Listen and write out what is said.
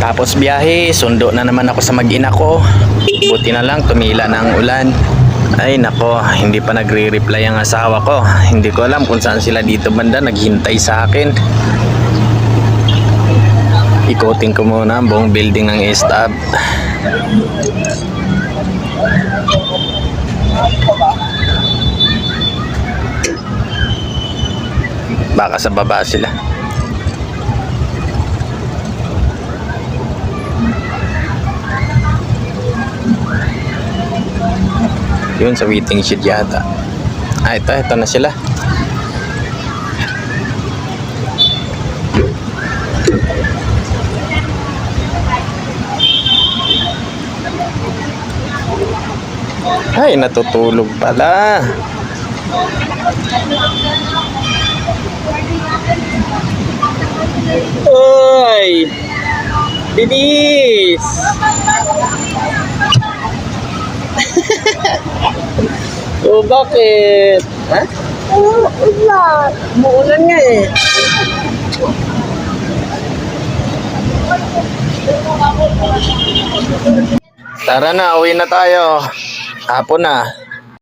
Tapos biyahe, sundo na naman ako sa mag-ina ko. Buti na lang tumila na ang ulan. Ay nako, hindi pa nagre-reply ang asawa ko. Hindi ko alam kung saan sila dito banda naghintay sa akin. Ikutin ko muna ang buong building ng Estab. Baka sa baba sila. Yun sa waiting shed yata. Ito na sila. Ay, natutulog pala. Oy! Bilis! O bakit? Ha? Ulan. Umuulan nga eh. Tara na, uwi na tayo. Hapon na.